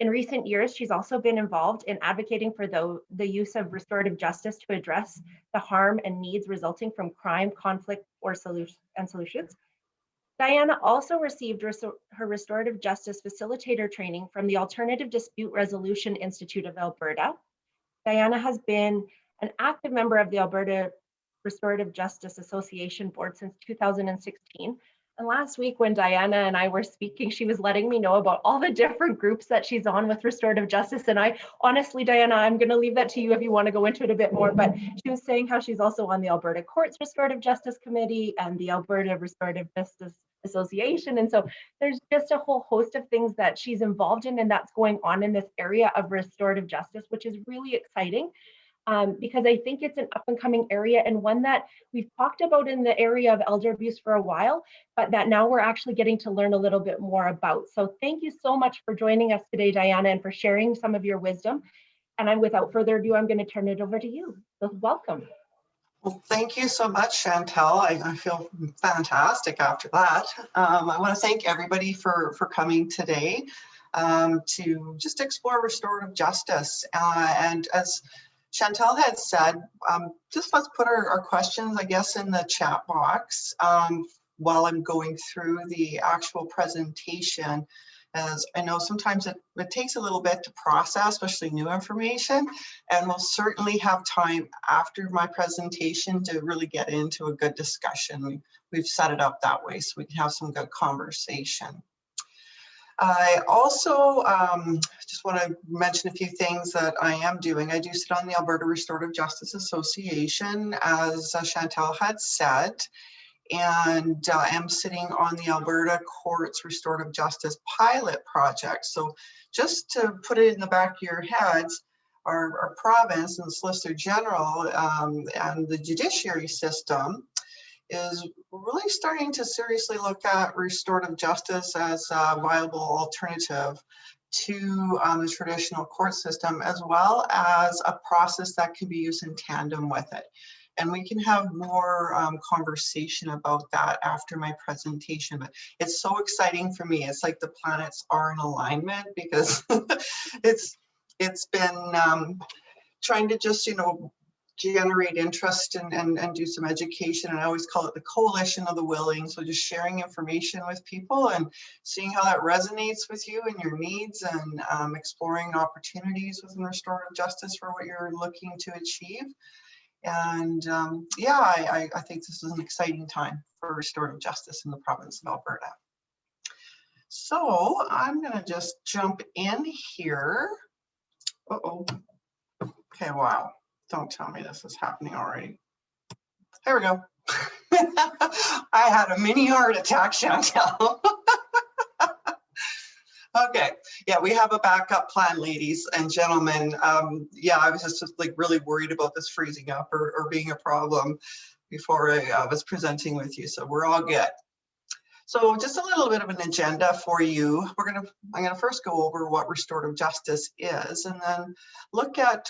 In recent years, she's also been involved in advocating for the use of restorative justice to address the harm and needs resulting from crime, conflict, or solutions. Dianna also received her restorative justice facilitator training from the Alternative Dispute Resolution Institute of Alberta. Dianna has been an active member of the Alberta Restorative Justice Association board since 2016. And last week when Dianna and I were speaking, she was letting me know about all the different groups that she's on with restorative justice. And I honestly, Dianna, I'm going to leave that to you if you want to go into it a bit more, but she was saying how she's also on the Alberta Courts Restorative Justice Committee and the Alberta Restorative Justice Association. And so there's just a whole host of things that she's involved in and that's going on in this area of restorative justice, which is really exciting. Because I think it's an up and coming area and one that we've talked about in the area of elder abuse for a while, but that now we're actually getting to learn a little bit more about. So thank you so much for joining us today, Dianna, and for sharing some of your wisdom. And without further ado, I'm going to turn it over to you. So welcome. Well, thank you so much, Chantel. I feel fantastic after that. I want to thank everybody for coming today to just explore restorative justice. And as Chantel had said, just let's put our questions, I guess, in the chat box while I'm going through the actual presentation, as I know sometimes it takes a little bit to process, especially new information, and we'll certainly have time after my presentation to really get into a good discussion. We've set it up that way so we can have some good conversation. I also just want to mention a few things that I am doing. I do sit on the Alberta Restorative Justice Association, as Chantel had said, and I am sitting on the Alberta Courts Restorative Justice Pilot Project. So just to put it in the back of your heads, our province and the Solicitor General and the judiciary system is really starting to seriously look at restorative justice as a viable alternative to the traditional court system, as well as a process that can be used in tandem with it. And we can have more conversation about that after my presentation. But it's so exciting for me. It's like the planets are in alignment, because it's been trying to just, generate interest and do some education. And I always call it the coalition of the willing. So just sharing information with people and seeing how that resonates with you and your needs, and exploring opportunities within restorative justice for what you're looking to achieve. And yeah, I think this is an exciting time for restorative justice in the province of Alberta. So I'm going to just jump in here. Uh-oh. Okay, wow. Don't tell me this is happening already. There we go. I had a mini heart attack, Chantel. Okay, yeah, we have a backup plan, ladies and gentlemen. Yeah, I was just like really worried about this freezing up or being a problem before I was presenting with you, so we're all good. So just a little bit of an agenda for you. I'm gonna first go over what restorative justice is, and then look at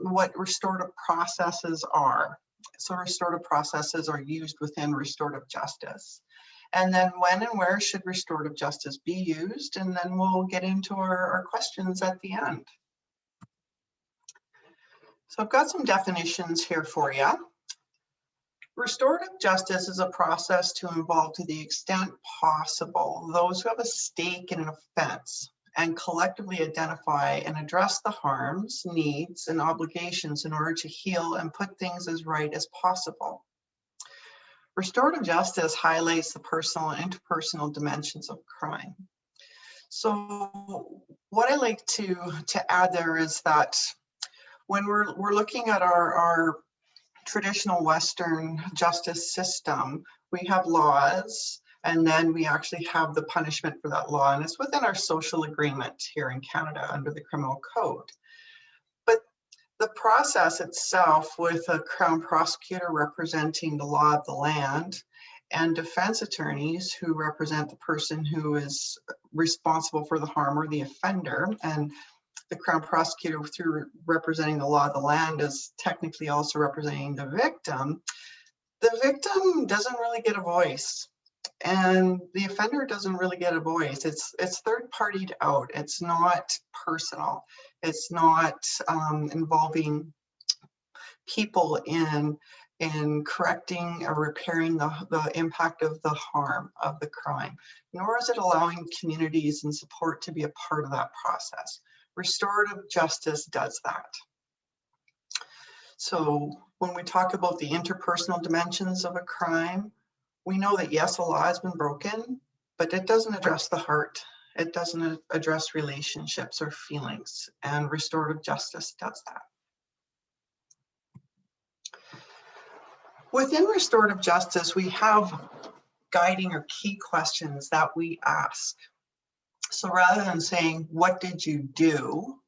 what restorative processes are. So restorative processes are used within restorative justice. And then when and where should restorative justice be used? And then we'll get into our questions at the end. So I've got some definitions here for you. Restorative justice is a process to involve, to the extent possible, those who have a stake in an offense and collectively identify and address the harms, needs, and obligations in order to heal and put things as right as possible. Restorative justice highlights the personal and interpersonal dimensions of crime. So what I like to add there is that when we're looking at our traditional Western justice system, we have laws, and then we actually have the punishment for that law, and it's within our social agreement here in Canada under the criminal code. But the process itself, with a Crown prosecutor representing the law of the land and defense attorneys who represent the person who is responsible for the harm or the offender, and the Crown prosecutor, through representing the law of the land, is technically also representing the victim doesn't really get a voice And the offender doesn't really get a voice. It's third-partied out. It's not personal. It's not involving people in correcting or repairing the impact of the harm of the crime, nor is it allowing communities and support to be a part of that process. Restorative justice does that. So when we talk about the interpersonal dimensions of a crime, we know that yes, a law has been broken, but it doesn't address the heart. It doesn't address relationships or feelings, and restorative justice does that. Within restorative justice, we have guiding or key questions that we ask. So rather than saying, what did you do?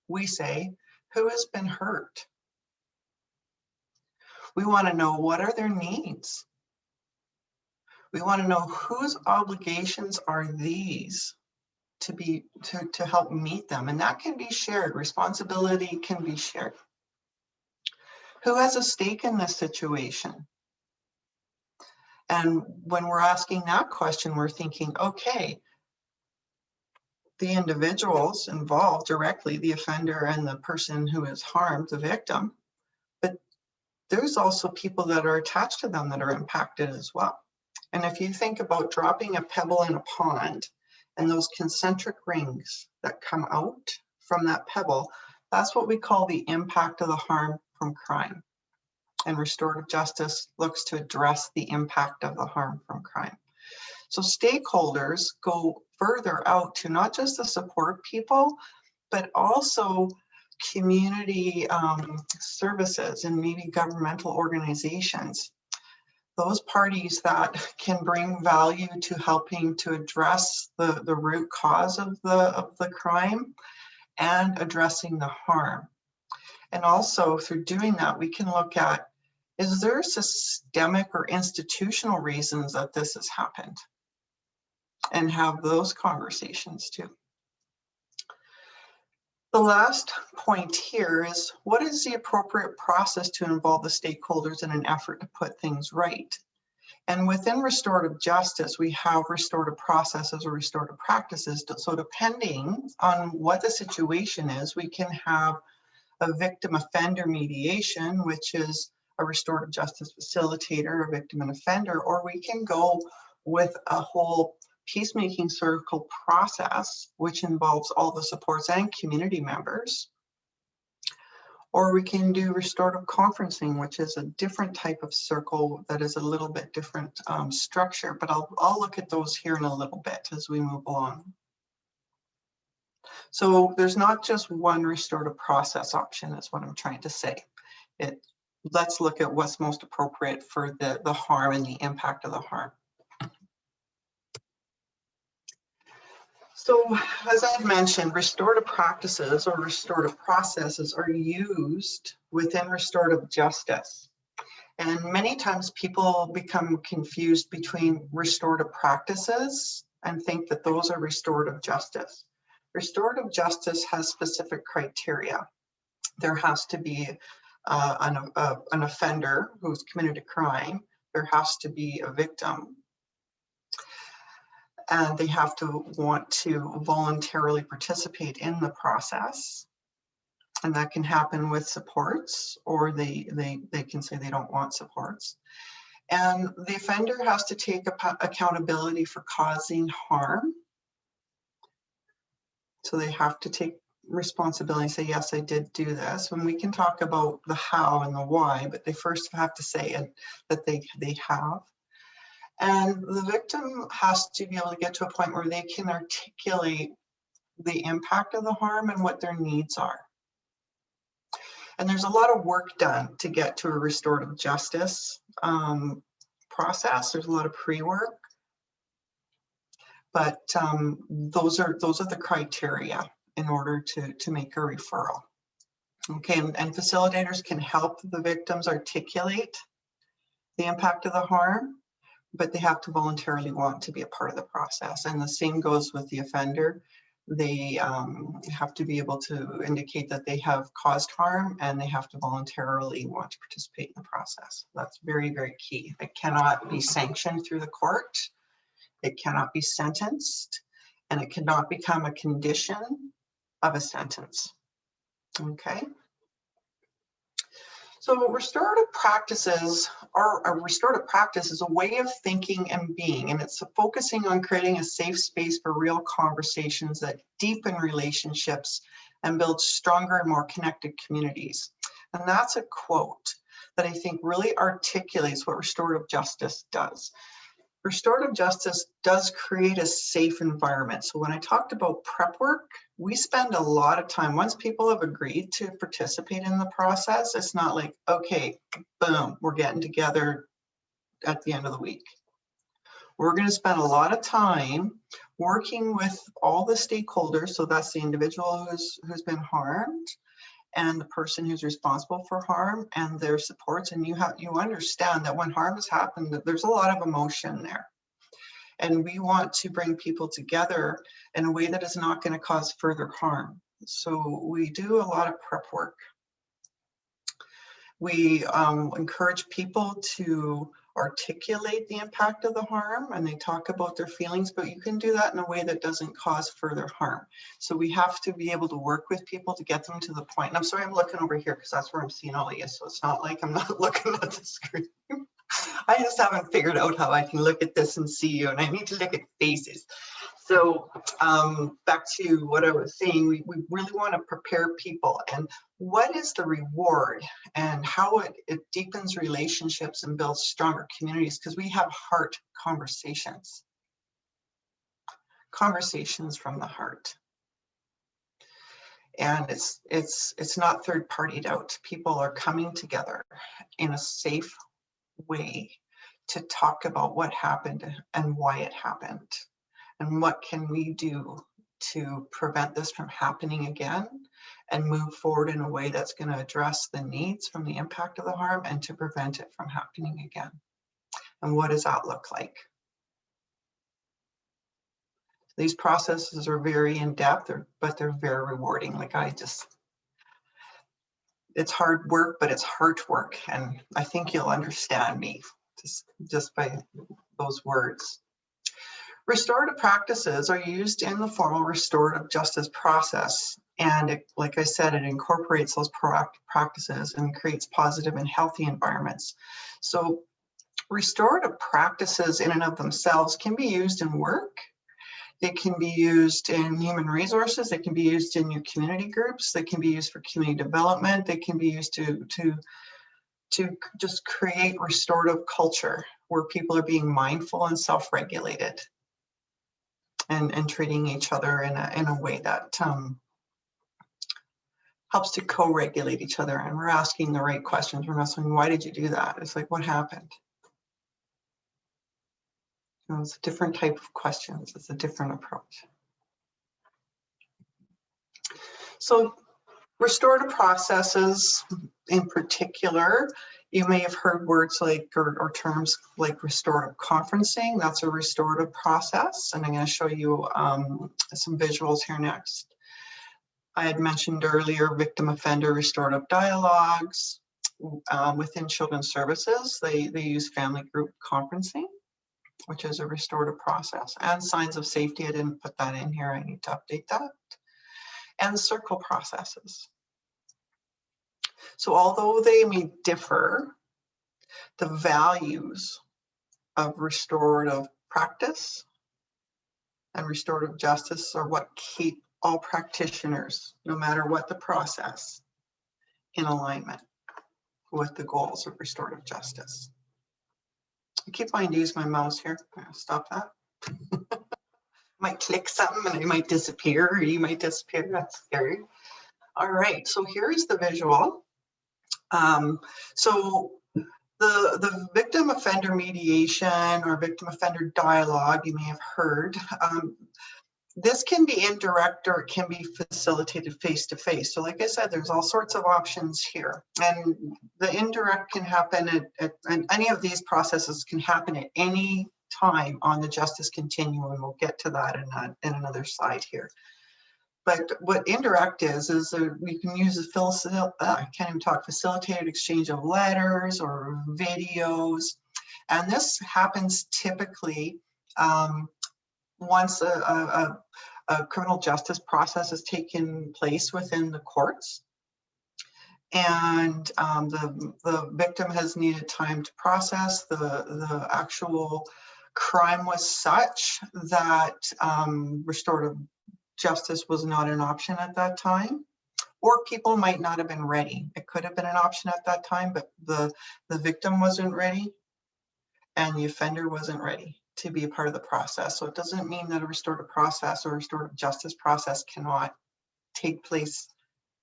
We say, who has been hurt? We want to know, what are their needs? We want to know whose obligations are these to help meet them. And that can be shared. Responsibility can be shared. Who has a stake in this situation? And when we're asking that question, we're thinking, okay, the individuals involved directly, the offender and the person who is harmed, the victim, but there's also people that are attached to them that are impacted as well. And if you think about dropping a pebble in a pond and those concentric rings that come out from that pebble, that's what we call the impact of the harm from crime. And restorative justice looks to address the impact of the harm from crime. So stakeholders go further out to not just the support people, but also community services and maybe governmental organizations. Those parties that can bring value to helping to address the root cause of the crime and addressing the harm. And also through doing that, we can look at, is there systemic or institutional reasons that this has happened? And have those conversations too. The last point here is, what is the appropriate process to involve the stakeholders in an effort to put things right? And within restorative justice, we have restorative processes or restorative practices. So depending on what the situation is, we can have a victim offender mediation, which is a restorative justice facilitator, a victim and offender, or we can go with a whole peacemaking circle process, which involves all the supports and community members. Or we can do restorative conferencing, which is a different type of circle that is a little bit different structure, but I'll look at those here in a little bit as we move along. So there's not just one restorative process option, is what I'm trying to say. Let's look at what's most appropriate for the harm and the impact of the harm. So as I've mentioned, restorative practices or restorative processes are used within restorative justice. And many times people become confused between restorative practices and think that those are restorative justice. Restorative justice has specific criteria. There has to be an offender who's committed a crime. There has to be a victim. And they have to want to voluntarily participate in the process. And that can happen with supports, or they can say they don't want supports. And the offender has to take accountability for causing harm. So they have to take responsibility and say, yes, I did do this. And we can talk about the how and the why, but they first have to say it, that they have. And the victim has to be able to get to a point where they can articulate the impact of the harm and what their needs are. And there's a lot of work done to get to a restorative justice process. There's a lot of pre-work, but those are the criteria in order to make a referral. Okay, and facilitators can help the victims articulate the impact of the harm, but they have to voluntarily want to be a part of the process. And the same goes with the offender. They have to be able to indicate that they have caused harm, and they have to voluntarily want to participate in the process. That's very, very key. It cannot be sanctioned through the court. It cannot be sentenced, and it cannot become a condition of a sentence. Okay. So restorative practices, or a restorative practice is a way of thinking and being, and it's focusing on creating a safe space for real conversations that deepen relationships and build stronger and more connected communities. And that's a quote that I think really articulates what restorative justice does. Restorative justice does create a safe environment. So when I talked about prep work, we spend a lot of time, once people have agreed to participate in the process, it's not like, okay, boom, we're getting together at the end of the week. We're going to spend a lot of time working with all the stakeholders. So that's the individual who's been harmed, and the person who's responsible for harm and their supports. And you understand that when harm has happened, that there's a lot of emotion there. And we want to bring people together in a way that is not going to cause further harm. So we do a lot of prep work. We encourage people to articulate the impact of the harm, and they talk about their feelings, but you can do that in a way that doesn't cause further harm. So we have to be able to work with people to get them to the point. And I'm sorry, I'm looking over here because that's where I'm seeing all of you. So it's not like I'm not looking at the screen. I just haven't figured out how I can look at this and see you, and I need to look at faces. So back to what I was saying, we really want to prepare people, and what is the reward and how it deepens relationships and builds stronger communities, because we have heart conversations from the heart. And it's not third partied out. People are coming together in a safe way to talk about what happened and why it happened, and what can we do to prevent this from happening again and move forward in a way that's going to address the needs from the impact of the harm and to prevent it from happening again. And what does that look like? These processes are very in-depth, but they're very rewarding. Like it's hard work, but it's heart work. And I think you'll understand me just by those words. Restorative practices are used in the formal restorative justice process. And like I said, it incorporates those proactive practices and creates positive and healthy environments. So restorative practices in and of themselves can be used in work. They can be used in human resources. They can be used in your community groups. They can be used for community development. They can be used to just create restorative culture where people are being mindful and self-regulated and treating each other in a way that helps to co-regulate each other. And we're asking the right questions. We're not saying, why did you do that? It's like, what happened? You know, it's a different type of questions. It's a different approach. So restorative processes in particular, you may have heard words like, or terms like restorative conferencing. That's a restorative process. And I'm going to show you some visuals here next. I had mentioned earlier victim offender restorative dialogues. Within children's services, they use family group conferencing, which is a restorative process. And signs of safety, I didn't put that in here. I need to update that. And circle processes. So although they may differ, the values of restorative practice and restorative justice are what keep all practitioners, no matter what the process, in alignment with the goals of restorative justice. I keep wanting to use my mouse here. I'm gonna stop that. Might click something and it might disappear, or you might disappear. That's scary. All right, so here's the visual. So the victim offender mediation or victim offender dialogue, you may have heard, this can be indirect or it can be facilitated face-to-face. So like I said, there's all sorts of options here. And the indirect can happen and any of these processes can happen at any time on the justice continuum. We'll get to that in another slide here. But what indirect is we can use I can't even talk, facilitated exchange of letters or videos. And this happens typically once a criminal justice process has taken place within the courts. And the victim has needed time to process. The actual crime was such that restorative justice was not an option at that time, or people might not have been ready. It could have been an option at that time, but the victim wasn't ready and the offender wasn't ready to be a part of the process. So it doesn't mean that a restorative process or restorative justice process cannot take place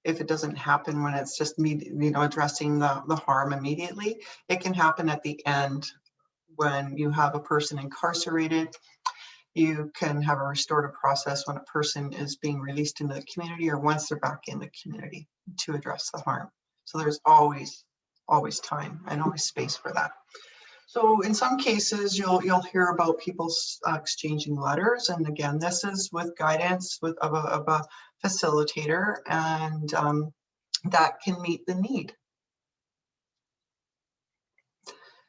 if it doesn't happen when it's just addressing the harm immediately. It can happen at the end when you have a person incarcerated. You can have a restorative process when a person is being released into the community or once they're back in the community to address the harm. So there's always time and always space for that. So in some cases, you'll hear about people exchanging letters. And again, this is with guidance of a facilitator, and that can meet the need.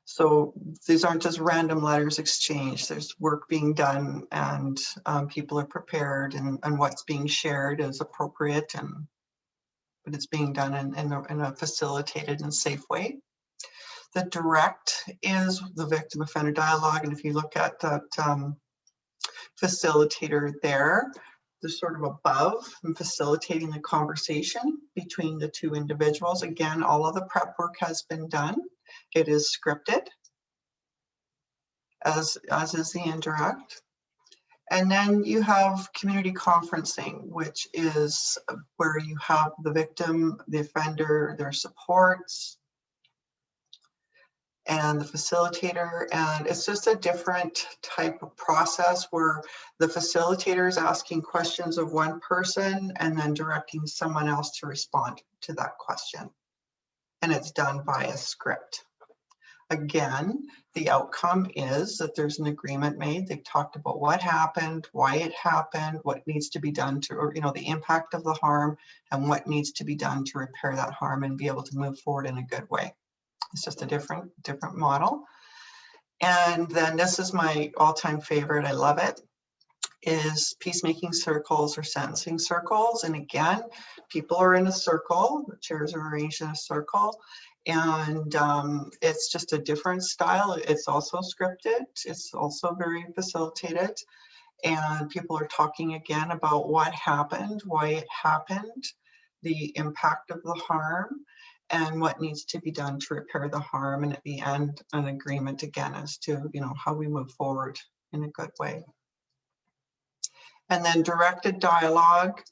So these aren't just random letters exchanged. There's work being done, and people are prepared, and what's being shared is appropriate, but it's being done in a facilitated and safe way. The direct is the victim offender dialogue, and if you look at that facilitator there, they're sort of above and facilitating the conversation between the two individuals. Again, all of the prep work has been done. It is scripted, as is the indirect. And then you have community conferencing, which is where you have the victim, the offender, their supports, and the facilitator. And it's just a different type of process where the facilitator is asking questions of one person and then directing someone else to respond to that question. And it's done via script. Again, the outcome is that there's an agreement made. They've talked about what happened, why it happened, what needs to be done to, or the impact of the harm, and what needs to be done to repair that harm and be able to move forward in a good way. It's just a different model. And then this is my all-time favorite, I love it, is peacemaking circles or sentencing circles. And again, people are in a circle, the chairs are arranged in a circle, and it's just a different style. It's also scripted, it's also very facilitated, and people are talking again about what happened, why it happened, the impact of the harm, and what needs to be done to repair the harm, and at the end, an agreement again as to how we move forward in a good way. And then directed dialogue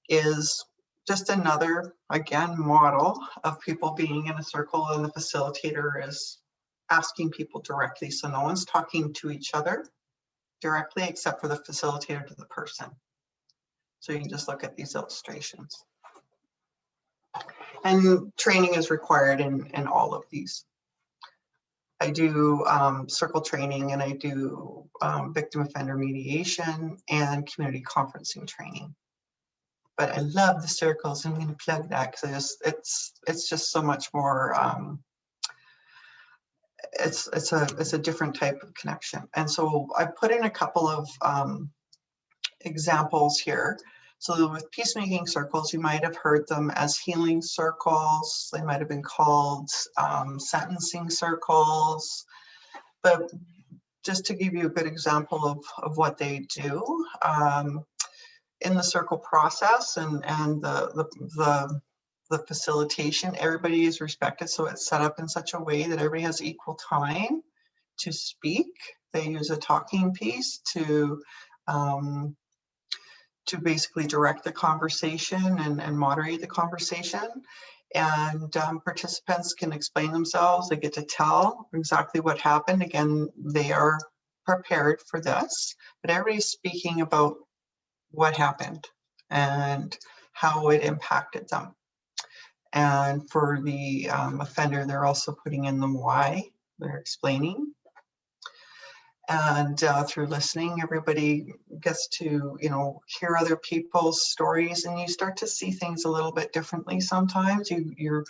is just another, again, model of people being in a circle, and the facilitator is asking people directly. So no one's talking to each other directly except for the facilitator to the person. So you can just look at these illustrations. And training is required in all of these. I do circle training, and I do victim offender mediation and community conferencing training. But I love the circles. I'm going to plug that because it's just so much more. It's a different type of connection. And so I put in a couple of examples here. So with peacemaking circles, you might have heard them as healing circles. They might have been called sentencing circles. But just to give you a good example of what they do, in the circle process and the facilitation, everybody is respected. So it's set up in such a way that everybody has equal time to speak. They use a talking piece to basically direct the conversation and moderate the conversation. And participants can explain themselves. They get to tell exactly what happened. Again, they are prepared for this, but everybody's speaking about what happened and how it impacted them. And for the offender, they're also putting in the why, they're explaining. And through listening, everybody gets to, you know, hear other people's stories, and you start to see things a little bit differently. Sometimes you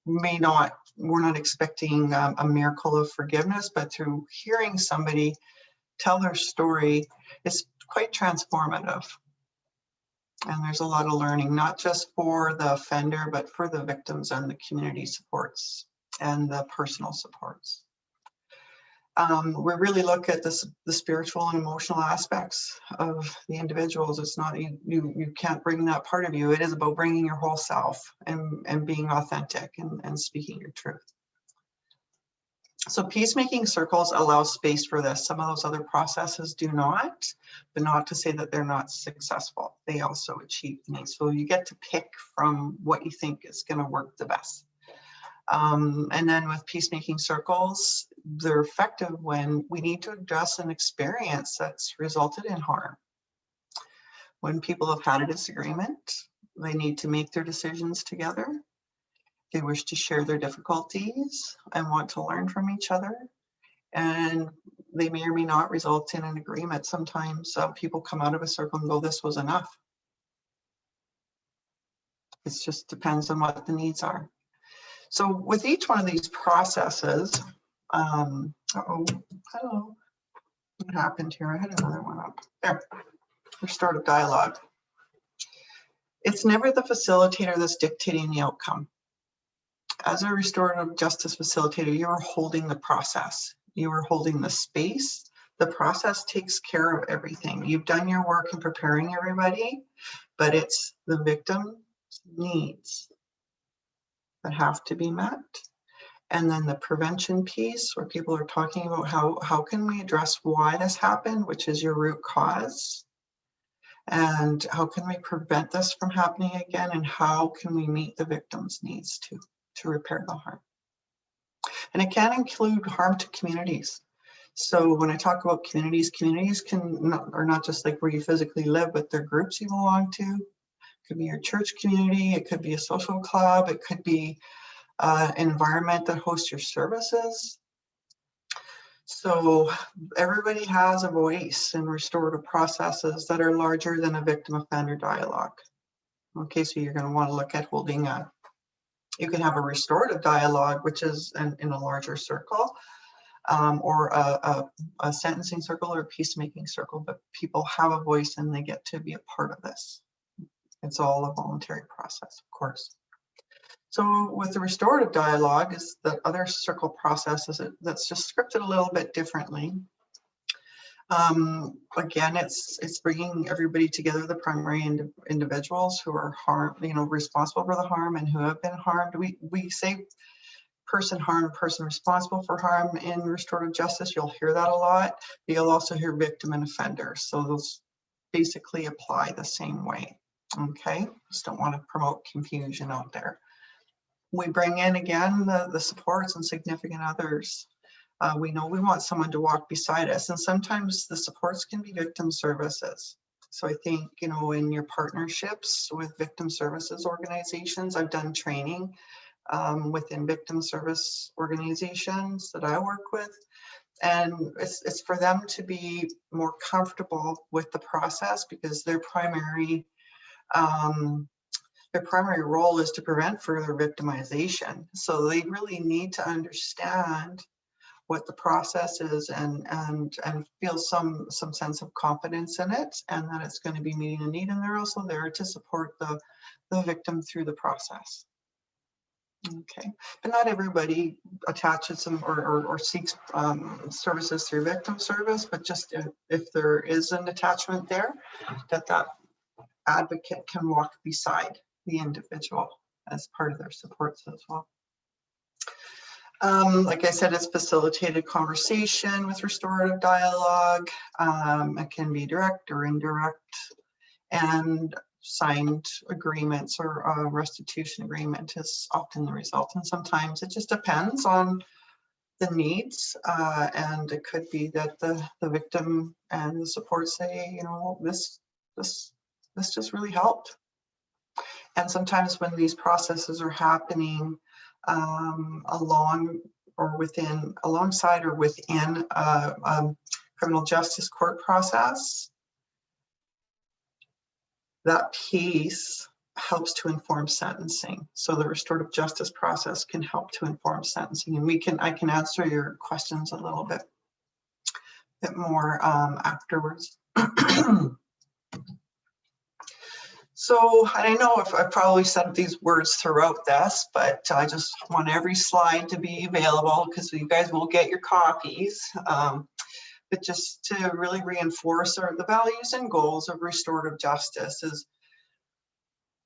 may not, we're not expecting a miracle of forgiveness, but through hearing somebody tell their story, it's quite transformative. And there's a lot of learning, not just for the offender, but for the victims and the community supports and the personal supports. We really look at the spiritual and emotional aspects of the individuals. It's not, you can't bring that part of you. It is about bringing your whole self and being authentic and speaking your truth. So peacemaking circles allow space for this. Some of those other processes do not, but not to say that they're not successful. They also achieve the needs. So you get to pick from what you think is going to work the best. And then with peacemaking circles, they're effective when we need to address an experience that's resulted in harm. When people have had a disagreement, they need to make their decisions together. They wish to share their difficulties and want to learn from each other. And they may or may not result in an agreement. Sometimes people come out of a circle and go, this was enough. It just depends on what the needs are. So with each one of these processes, hello, what happened here? I had another one up there. Restorative dialogue. It's never the facilitator that's dictating the outcome. As a restorative justice facilitator, you are holding the process. You are holding the space. The process takes care of everything. You've done your work in preparing everybody, but it's the victim's needs that have to be met. And then the prevention piece, where people are talking about how can we address why this happened, which is your root cause, and how can we prevent this from happening again, and how can we meet the victim's needs to repair the harm. And it can include harm to communities. So when I talk about communities are not just like where you physically live, but they're groups you belong to. It could be your church community, it could be a social club, it could be an environment that hosts your services. So everybody has a voice in restorative processes that are larger than a victim offender dialogue. Okay, so you're going to want to look at holding you can have a restorative dialogue, which is in a larger circle, or a sentencing circle or a peacemaking circle, but people have a voice and they get to be a part of this. It's all a voluntary process, of course. So with the restorative dialogue is the other circle process that's just scripted a little bit differently. Again, it's bringing everybody together, the primary individuals who are responsible for the harm and who have been harmed. We say person harmed, person responsible for harm in restorative justice. You'll hear that a lot. You'll also hear victim and offender. So those basically apply the same way. Okay, just don't want to promote confusion out there. We bring in again the supports and significant others. We know we want someone to walk beside us, and sometimes the supports can be victim services. So I think, in your partnerships with victim services organizations, I've done training within victim service organizations that I work with, and it's for them to be more comfortable with the process, because their primary role is to prevent further victimization. So they really need to understand what the process is and feel some sense of confidence in it, and that it's going to be meeting a need. And they're also there to support the victim through the process. Okay, but not everybody attaches them or seeks services through victim service, but just if there is an attachment there, that advocate can walk beside the individual as part of their supports as well. Like I said, it's facilitated conversation with restorative dialogue. It can be direct or indirect, and signed agreements or a restitution agreement is often the result. And sometimes it just depends on the needs, and it could be that the victim and the support say, this just really helped. And sometimes when these processes are happening along or within, alongside or within a criminal justice court process, that piece helps to inform sentencing. So the restorative justice process can help to inform sentencing, and I can answer your questions a little bit more afterwards. So I know I've probably said these words throughout this, but I just want every slide to be available because you guys will get your copies. But just to really reinforce the values and goals of restorative justice is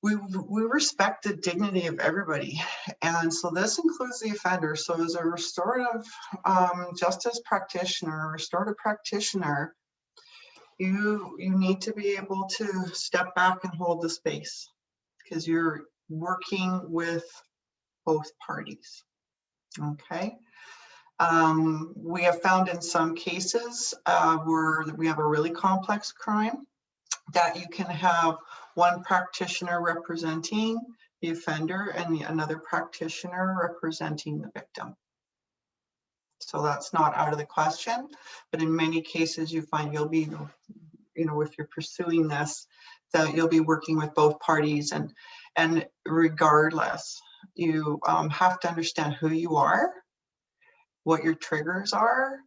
we respect the dignity of everybody. And so this includes the offender. So as a restorative justice practitioner, restorative practitioner, you need to be able to step back and hold the space because you're working with both parties. Okay. We have found in some cases where we have a really complex crime that you can have one practitioner representing the offender and another practitioner representing the victim. So that's not out of the question, but in many cases you find you'll be, if you're pursuing this, that you'll be working with both parties, and regardless, you have to understand who you are, what your triggers are,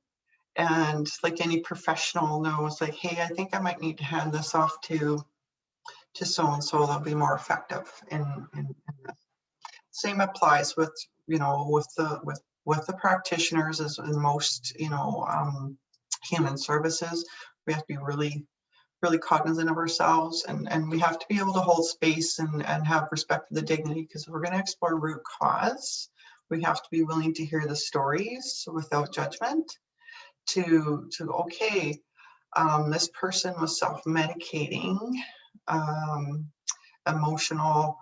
and like any professional knows, like, hey, I think I might need to hand this off to so-and-so, they'll be more effective in this. Same applies with, with the practitioners as in most, human services. We have to be really cognizant of ourselves, and we have to be able to hold space and have respect for the dignity, because if we're going to explore root cause, we have to be willing to hear the stories without judgment, to okay, this person was self-medicating, emotional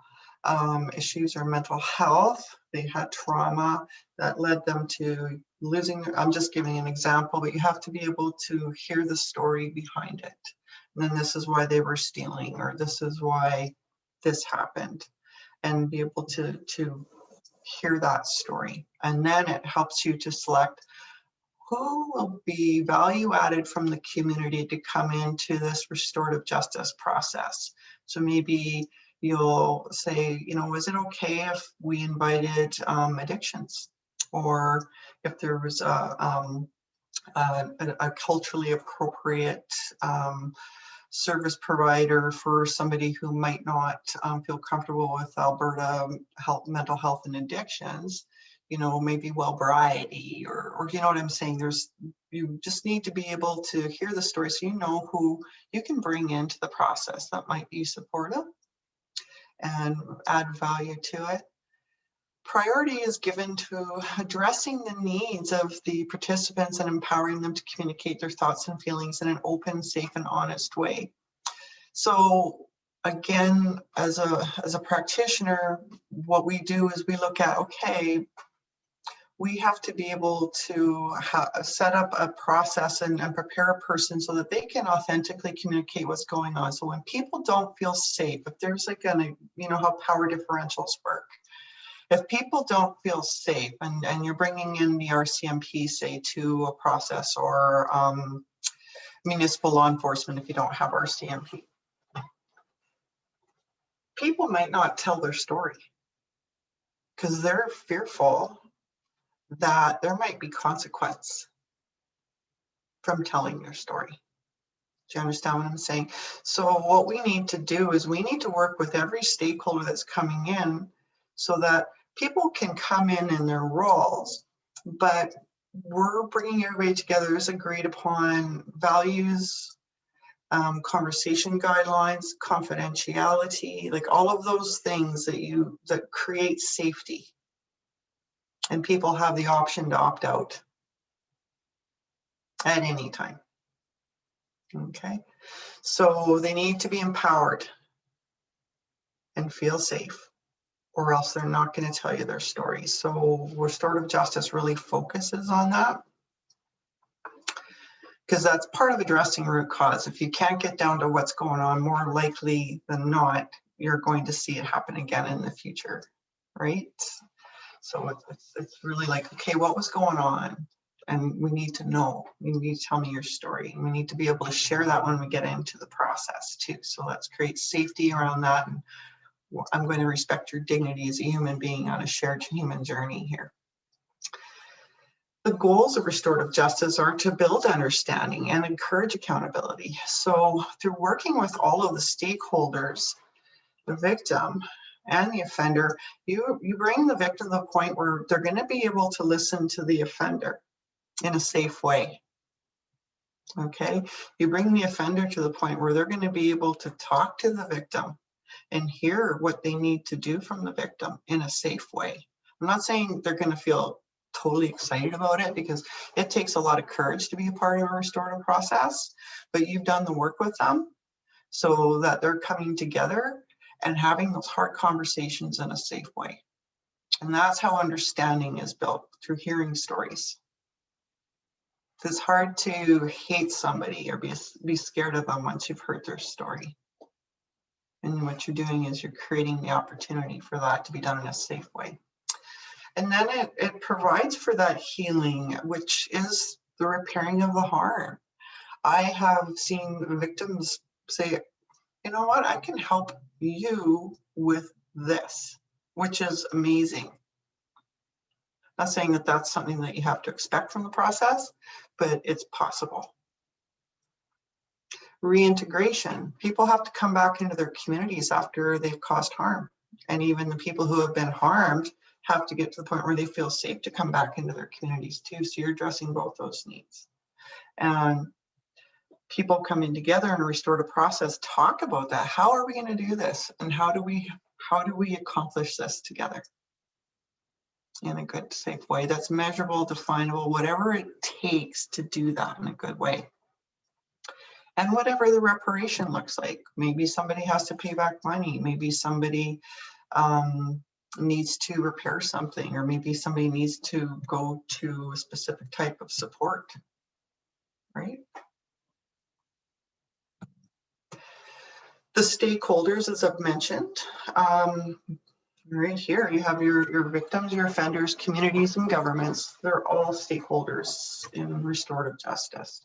issues or mental health. They had trauma that led them to losing, I'm just giving an example, but you have to be able to hear the story behind it. And then this is why they were stealing, or this is why this happened, and be able to hear that story. And then it helps you to select who will be value added from the community to come into this restorative justice process. So maybe you'll say, is it okay if we invited addictions, or if there was a culturally appropriate service provider for somebody who might not feel comfortable with Alberta mental health and addictions, maybe Wellbriety, or you know what I'm saying? You just need to be able to hear the story so you know who you can bring into the process that might be supportive and add value to it. Priority is given to addressing the needs of the participants and empowering them to communicate their thoughts and feelings in an open, safe, and honest way. So again, as a practitioner, what we do is we look at, okay, we have to be able to set up a process and prepare a person so that they can authentically communicate what's going on. So when people don't feel safe, if there's like how power differentials work, if people don't feel safe and you're bringing in the RCMP, say, to a process, or municipal law enforcement if you don't have RCMP, people might not tell their story because they're fearful that there might be consequence from telling your story. Do you understand what I'm saying? So what we need to do is we need to work with every stakeholder that's coming in so that people can come in their roles, but we're bringing everybody together as agreed upon values, conversation guidelines, confidentiality, like all of those things that create safety. And people have the option to opt out at any time. Okay, so they need to be empowered and feel safe, or else they're not going to tell you their story. So restorative justice really focuses on that, because that's part of addressing root cause. If you can't get down to what's going on, more likely than not, you're going to see it happen again in the future, right? So it's really like, okay, what was going on? And we need to know. You need to tell me your story. And we need to be able to share that when we get into the process too. So let's create safety around that. And I'm going to respect your dignity as a human being on a shared human journey here. The goals of restorative justice are to build understanding and encourage accountability. So through working with all of the stakeholders, the victim and the offender, you bring the victim to the point where they're going to be able to listen to the offender in a safe way. Okay, you bring the offender to the point where they're going to be able to talk to the victim and hear what they need to do from the victim in a safe way. I'm not saying they're going to feel totally excited about it, because it takes a lot of courage to be a part of a restorative process, but you've done the work with them so that they're coming together and having those hard conversations in a safe way. And that's how understanding is built, through hearing stories. It's hard to hate somebody or be scared of them once you've heard their story. And what you're doing is you're creating the opportunity for that to be done in a safe way. And then it provides for that healing, which is the repairing of the harm. I have seen victims say, you know what, I can help you with this, which is amazing. Not saying that that's something that you have to expect from the process, but it's possible. Reintegration. People have to come back into their communities after they've caused harm. And even the people who have been harmed have to get to the point where they feel safe to come back into their communities too. So you're addressing both those needs. And people coming together in a restorative process talk about that. How are we going to do this? And how do we accomplish this together in a good, safe way that's measurable, definable, whatever it takes to do that in a good way. And whatever the reparation looks like. Maybe somebody has to pay back money. Maybe somebody needs to repair something, or maybe somebody needs to go to a specific type of support, right? The stakeholders, as I've mentioned, right here, you have your victims, your offenders, communities, and governments. They're all stakeholders in restorative justice.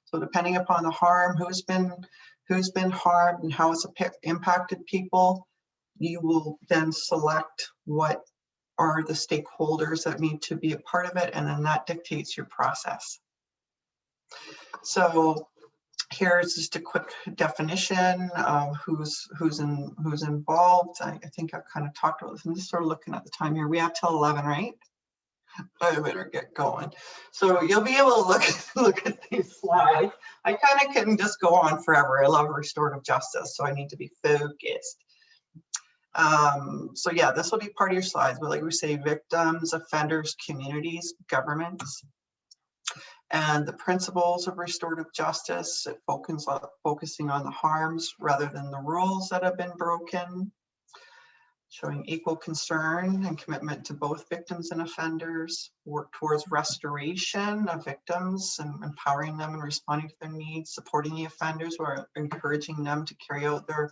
So depending upon the harm, who's been harmed and how it's impacted people, you will then select what are the stakeholders that need to be a part of it, and then that dictates your process. So here's just a quick definition of who's involved. I think I've kind of talked about this. I'm just sort of looking at the time here. We have till 11, right? I better get going. So you'll be able to look at these slides. I kind of can just go on forever. I love restorative justice, so I need to be focused. So yeah, this will be part of your slides, but like we say, victims, offenders, communities, governments, and the principles of restorative justice. It focusing on the harms rather than the rules that have been broken. Showing equal concern and commitment to both victims and offenders, work towards restoration of victims and empowering them and responding to their needs, supporting the offenders or encouraging them to carry out their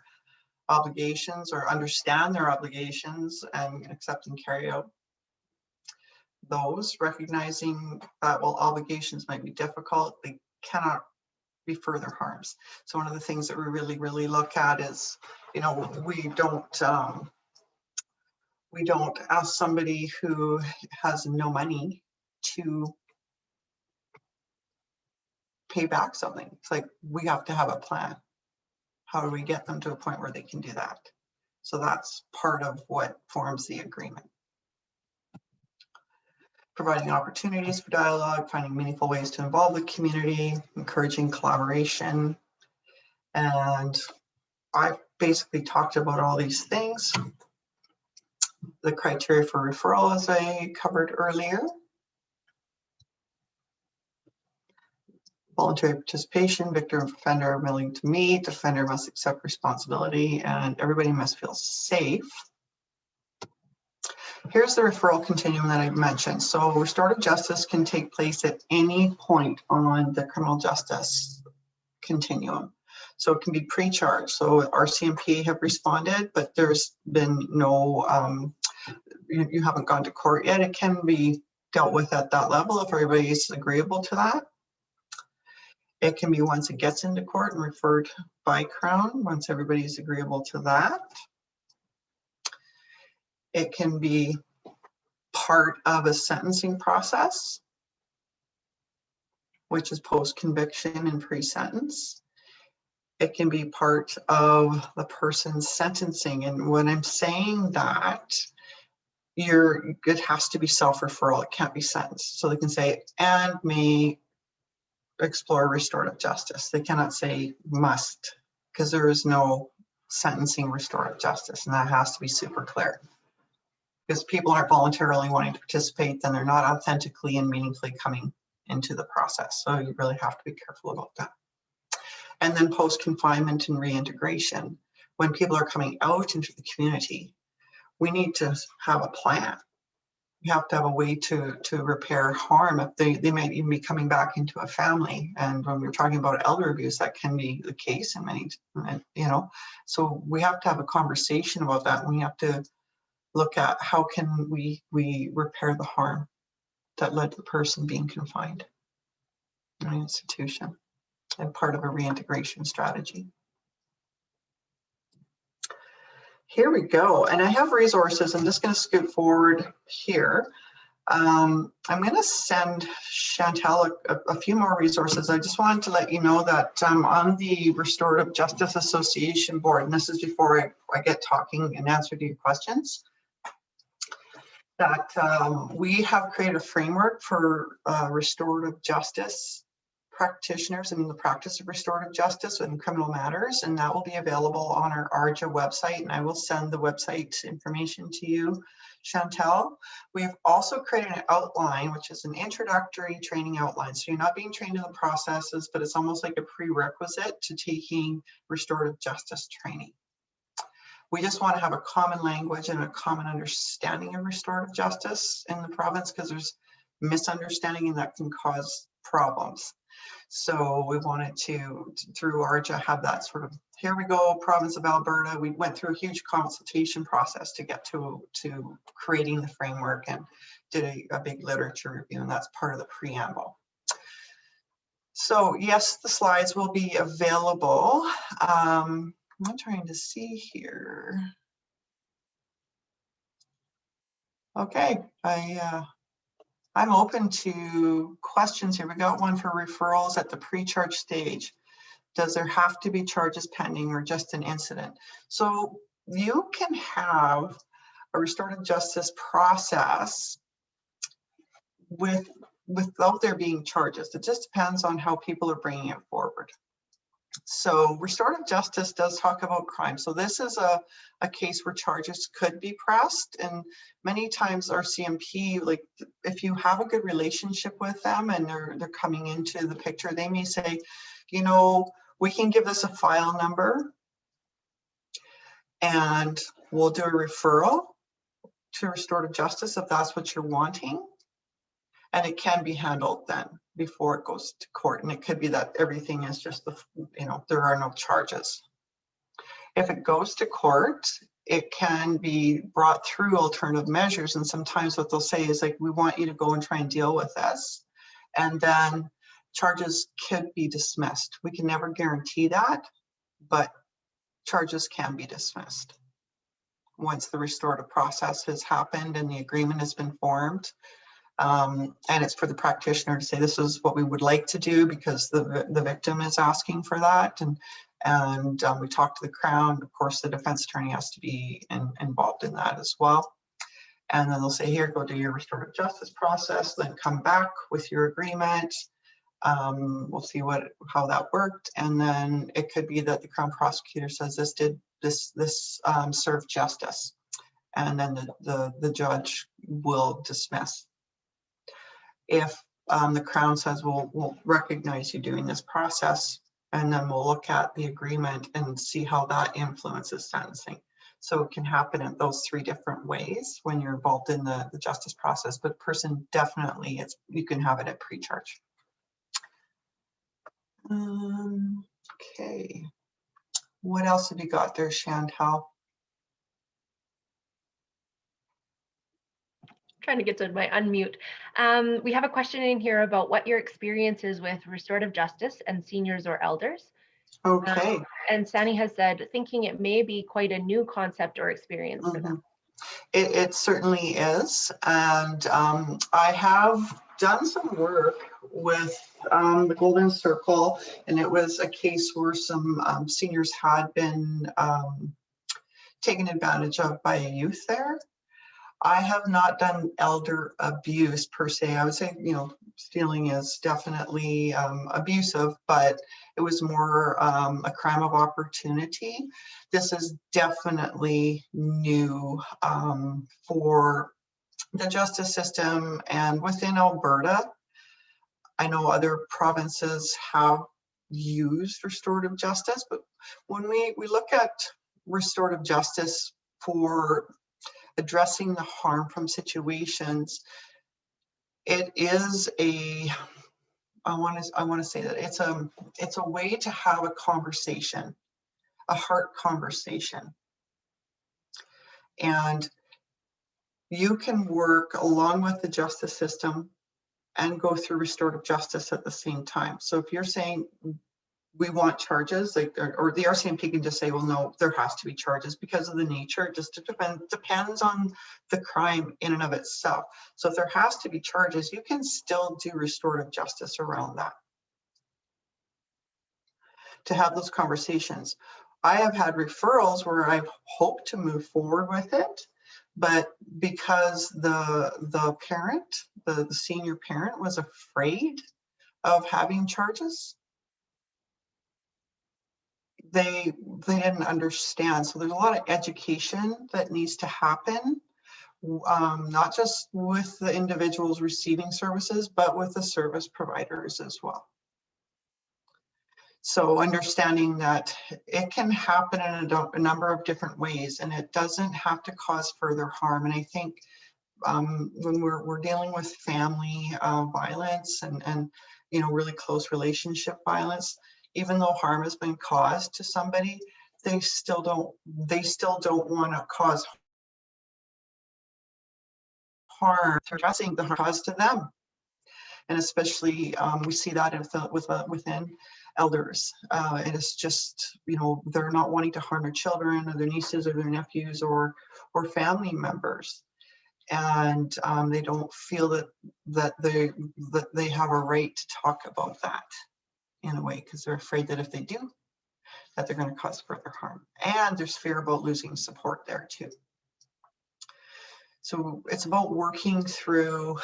obligations or understand their obligations and accept and carry out those, recognizing that while obligations might be difficult, they cannot be further harms. So one of the things that we really look at is, you know, we don't ask somebody who has no money to pay back something. It's like, we have to have a plan. How do we get them to a point where they can do that? So that's part of what forms the agreement. Providing opportunities for dialogue, finding meaningful ways to involve the community, encouraging collaboration. And I basically talked about all these things. The criteria for referral, as I covered earlier. Voluntary participation, victim and offender are willing to meet, offender must accept responsibility, and everybody must feel safe. Here's the referral continuum that I mentioned. So restorative justice can take place at any point on the criminal justice continuum. So it can be pre-charged. So RCMP have responded, but there's been no you haven't gone to court yet, it can be dealt with at that level if everybody is agreeable to that. It can be once it gets into court and referred by Crown, once everybody is agreeable to that. It can be part of a sentencing process, which is post-conviction and pre-sentence. It can be part of the person's sentencing. And when I'm saying that, it has to be self-referral. It can't be sentenced. So they can say, and may explore restorative justice. They cannot say must, because there is no sentencing restorative justice, and that has to be super clear. Because people aren't voluntarily wanting to participate, then they're not authentically and meaningfully coming into the process. So you really have to be careful about that. And then post-confinement and reintegration. When people are coming out into the community, we need to have a plan. You have to have a way to repair harm. If they might even be coming back into a family. And when we're talking about elder abuse, that can be the case in many, so we have to have a conversation about that. We have to look at how can we repair the harm that led to the person being confined in an institution and part of a reintegration strategy. Here we go. And I have resources. I'm just going to scoot forward here. I'm going to send Chantal a few more resources. I just wanted to let you know that I'm on the Restorative Justice Association board, and this is before I get talking and answer to your questions. That we have created a framework for restorative justice practitioners and the practice of restorative justice in criminal matters, and that will be available on our ARJA website, and I will send the website information to you, Chantal. We've also created an outline, which is an introductory training outline. So you're not being trained in the processes, but it's almost like a prerequisite to taking restorative justice training. We just want to have a common language and a common understanding of restorative justice in the province, because there's misunderstanding and that can cause problems. So we wanted to, through ARJA, have that sort of, here we go, province of Alberta. We went through a huge consultation process to get to creating the framework, and did a big literature review, and that's part of the preamble. So yes, the slides will be available. I'm trying to see here. Okay, I'm open to questions here. We got one for referrals at the pre-charge stage. Does there have to be charges pending or just an incident? So you can have a restorative justice process without there being charges. It just depends on how people are bringing it forward. So restorative justice does talk about crime. So this is a case where charges could be pressed, and many times our CMP, like if you have a good relationship with them and they're coming into the picture, they may say, you know, we can give this a file number and we'll do a referral to restorative justice if that's what you're wanting. And it can be handled then before it goes to court. And it could be that everything is just, there are no charges. If it goes to court, it can be brought through alternative measures. And sometimes what they'll say is like, we want you to go and try and deal with this. And then charges could be dismissed. We can never guarantee that, but charges can be dismissed once the restorative process has happened and the agreement has been formed. And it's for the practitioner to say, this is what we would like to do because the victim is asking for that. And we talk to the Crown. Of course, the defense attorney has to be involved in that as well. And then they'll say, here, go do your restorative justice process, then come back with your agreement. We'll see how that worked. And then it could be that the Crown prosecutor says this served justice. And then the judge will dismiss. If the Crown says, we'll recognize you doing this process, and then we'll look at the agreement and see how that influences sentencing. So it can happen in those three different ways when you're involved in the justice process, but person definitely, you can have it at pre-charge. Okay, what else have you got there, Chantal? Trying to get to my unmute. We have a question in here about what your experience is with restorative justice and seniors or elders. Okay. And Sani has said, thinking it may be quite a new concept or experience for them. It certainly is. And I have done some work with the Golden Circle, and it was a case where some seniors had been taken advantage of by a youth there. I have not done elder abuse per se. I would say, you know, stealing is definitely abusive, but it was more a crime of opportunity. This is definitely new for the justice system, and within Alberta, I know other provinces have used restorative justice, but when we look at restorative justice for addressing the harm from situations, it is a, I want to say that it's a way to have a conversation, a heart conversation. And you can work along with the justice system and go through restorative justice at the same time. So if you're saying we want charges, like, or the RCMP can just say, well, no, there has to be charges because of the nature. It just depends on the crime in and of itself. So if there has to be charges, you can still do restorative justice around that, to have those conversations. I have had referrals where I've hoped to move forward with it, but because the parent, the senior parent, was afraid of having charges, they didn't understand. So there's a lot of education that needs to happen, not just with the individuals receiving services, but with the service providers as well. So understanding that it can happen in a number of different ways, and it doesn't have to cause further harm. And I think when we're dealing with family violence and you know, really close relationship violence, even though harm has been caused to somebody, they still don't want to cause harm through addressing the harm caused to them. And especially we see that within elders. It is just, you know, they're not wanting to harm their children or their nieces or their nephews or family members. And they don't feel that they have a right to talk about that in a way, because they're afraid that if they do, that they're going to cause further harm. And there's fear about losing support there too. So it's about working through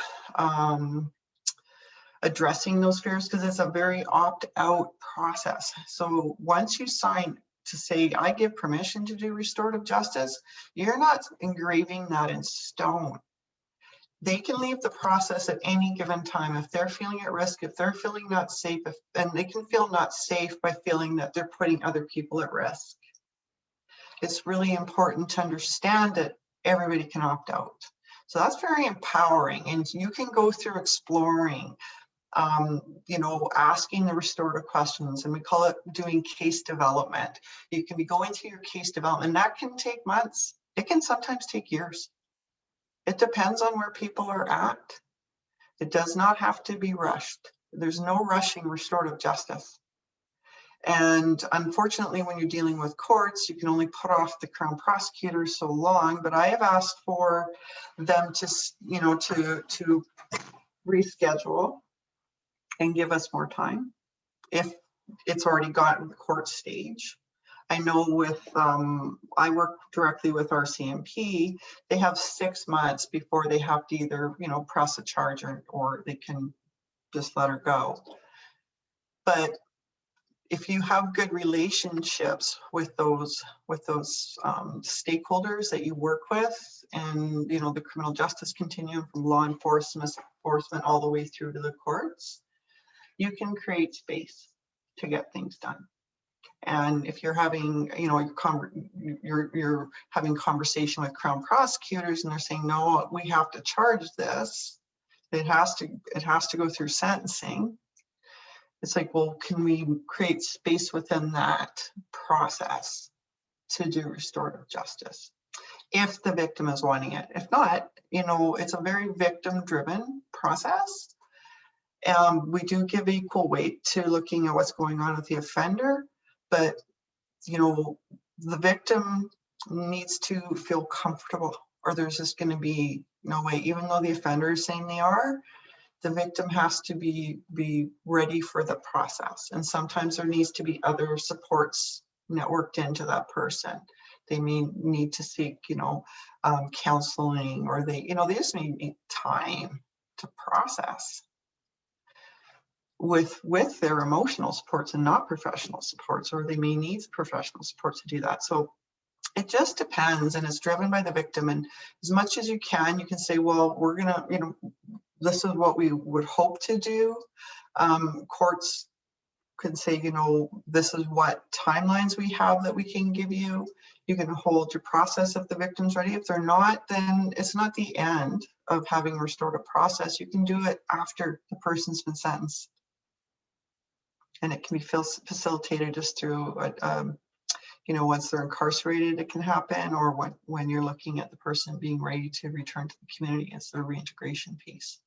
addressing those fears, because it's a very opt-out process. So once you sign to say, I give permission to do restorative justice, you're not engraving that in stone. They can leave the process at any given time if they're feeling at risk, if they're feeling not safe, and they can feel not safe by feeling that they're putting other people at risk. It's really important to understand that everybody can opt out. So that's very empowering, and you can go through exploring, you know, asking the restorative questions, and we call it doing case development. You can be going through your case development, and that can take months. It can sometimes take years. It depends on where people are at. It does not have to be rushed. There's no rushing restorative justice. And unfortunately, when you're dealing with courts, you can only put off the Crown prosecutor so long, but I have asked for them to, you know, to reschedule and give us more time if it's already gotten the court stage. I know with, I work directly with RCMP, they have 6 months before they have to either, you know, press a charge or they can just let her go. But if you have good relationships with those stakeholders that you work with, and, you know, the criminal justice continuum from law enforcement all the way through to the courts, you can create space to get things done. And if you're having, you know, you're having conversation with Crown prosecutors and they're saying, no, we have to charge this, it has to go through sentencing. It's like, well, can we create space within that process to do restorative justice? if the victim is wanting it. If not, you know, it's a very victim-driven process. We do give equal weight to looking at what's going on with the offender, but, you know, the victim needs to feel comfortable, or there's just going to be no way, even though the offender is saying they are, the victim has to be ready for the process. And sometimes there needs to be other supports networked into that person. They may need to seek, you know, counseling, or they, you know, they just need time to process with their emotional supports and not professional supports, or they may need professional support to do that. So it just depends, and it's driven by the victim. And as much as you can say, well, we're gonna, you know, this is what we would hope to do. Courts can say, you know, this is what timelines we have that we can give you. You can hold your process if the victim's ready. If they're not, then it's not the end of having a restorative process. You can do it after the person's been sentenced. And it can be facilitated just through, you know, once they're incarcerated, it can happen, or when you're looking at the person being ready to return to the community, it's the reintegration piece,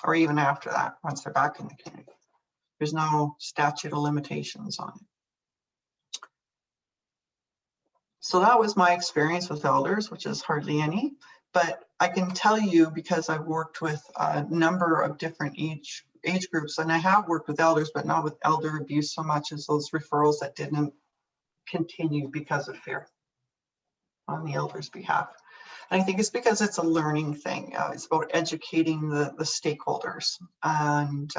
or even after that, once they're back in the community. There's no statute of limitations on it. So that was my experience with elders, which is hardly any, but I can tell you, because I've worked with a number of different age groups, and I have worked with elders, but not with elder abuse so much as those referrals that didn't continue because of fear on the elder's behalf. And I think it's because it's a learning thing. It's about educating the stakeholders, and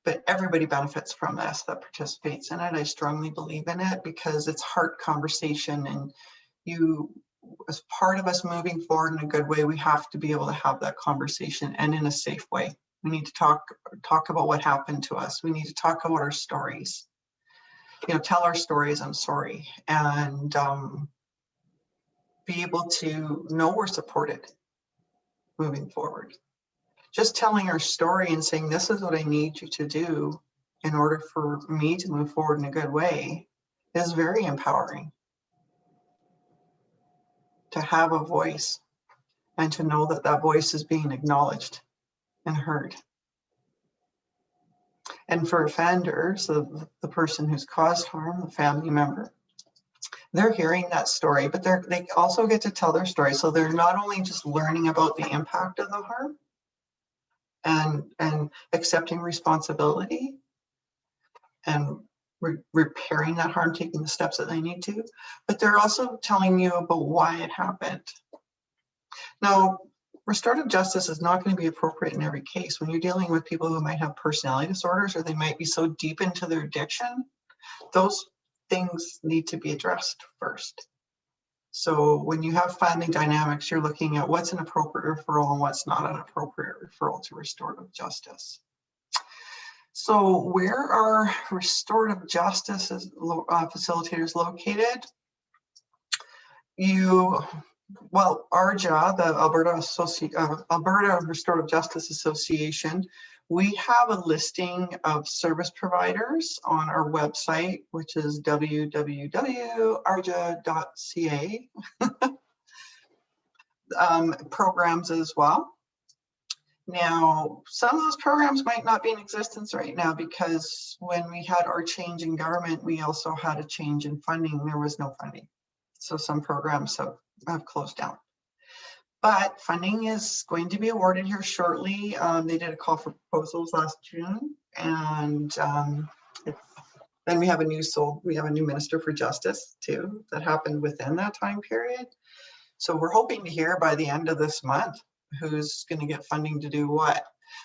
but everybody benefits from this that participates in it. I strongly believe in it because it's heart conversation, and you, as part of us moving forward in a good way, we have to be able to have that conversation, and in a safe way. We need to talk about what happened to us. We need to talk about our stories. You know, tell our stories, I'm sorry, and be able to know we're supported moving forward. Just telling our story and saying, this is what I need you to do in order for me to move forward in a good way is very empowering. To have a voice and to know that that voice is being acknowledged and heard. And for offenders, the person who's caused harm, the family member, they're hearing that story, but they also get to tell their story. So they're not only just learning about the impact of the harm and accepting responsibility and repairing that harm, taking the steps that they need to, but they're also telling you about why it happened. Now, restorative justice is not going to be appropriate in every case. When you're dealing with people who might have personality disorders, or they might be so deep into their addiction, those things need to be addressed first. So when you have family dynamics, you're looking at what's an appropriate referral and what's not an appropriate referral to restorative justice. So where are restorative justice facilitators located? Well, ARJA, the Alberta Restorative Justice Association, we have a listing of service providers on our website, which is www.arja.ca. Programs as well. Now, some of those programs might not be in existence right now, because when we had our change in government, we also had a change in funding. There was no funding. So some programs have closed down. But funding is going to be awarded here shortly. They did a call for proposals last June, and then we have a new Minister for Justice too that happened within that time period. So we're hoping to hear by the end of this month who's going to get funding to do what.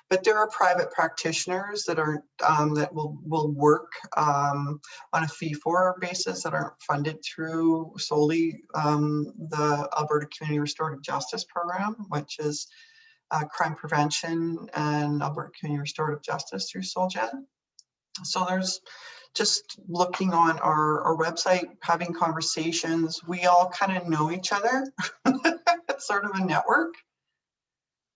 But there are private practitioners that are that will work on a fee-for basis that aren't funded through solely the Alberta Community Restorative Justice Program, which is crime prevention and Alberta Community Restorative Justice through SolGen. So there's just looking on our website, having conversations. We all kind of know each other. It's sort of a network.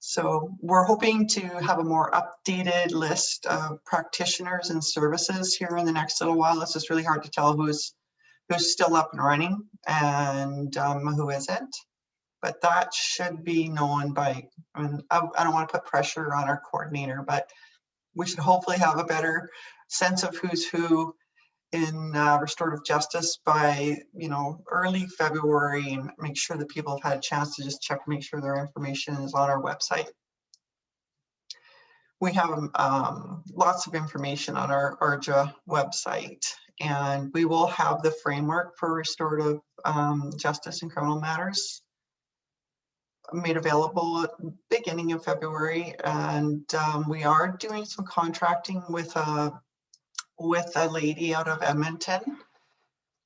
So we're hoping to have a more updated list of practitioners and services here in the next little while. It's just really hard to tell who's who's still up and running and who isn't. But that should be known by, I don't want to put pressure on our coordinator, but we should hopefully have a better sense of who's who in restorative justice by, early February, and make sure that people have had a chance to just check, make sure their information is on our website. We have lots of information on our ARJA website, and we will have the framework for restorative justice in criminal matters made available at the beginning of February. And we are doing some contracting with a lady out of Edmonton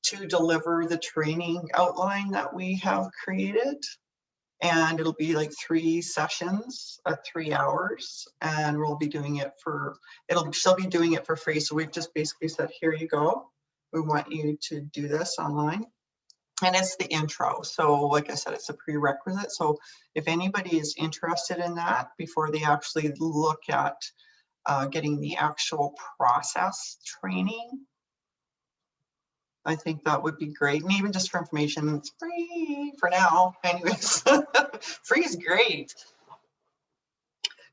to deliver the training outline that we have created. And it'll be like 3 sessions at 3 hours, and we'll be doing it she'll be doing it for free. So we've just basically said, here you go. We want you to do this online. And it's the intro. So like I said, it's a prerequisite. So if anybody is interested in that before they actually look at getting the actual process training, I think that would be great. And even just for information, it's free for now. Anyways, free is great.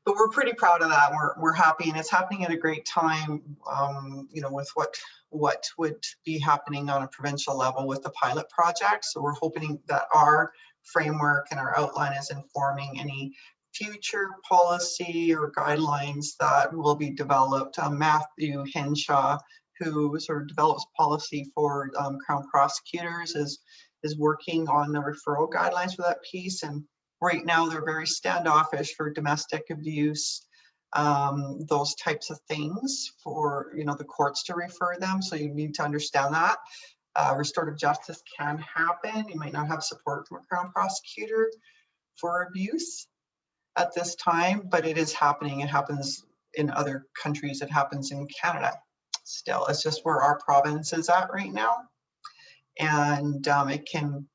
But we're pretty proud of that. We're happy, and it's happening at a great time, with what would be happening on a provincial level with the pilot project. So we're hoping that our framework and our outline is informing any future policy or guidelines that will be developed. Matthew Henshaw, who sort of develops policy for Crown prosecutors, is working on the referral guidelines for that piece. And right now they're very standoffish for domestic abuse, those types of things for the courts to refer them. So you need to understand that. Restorative justice can happen. You might not have support from a Crown prosecutor for abuse at this time, but it is happening. It happens in other countries. It happens in Canada still. It's just where our province is at right now. And it can,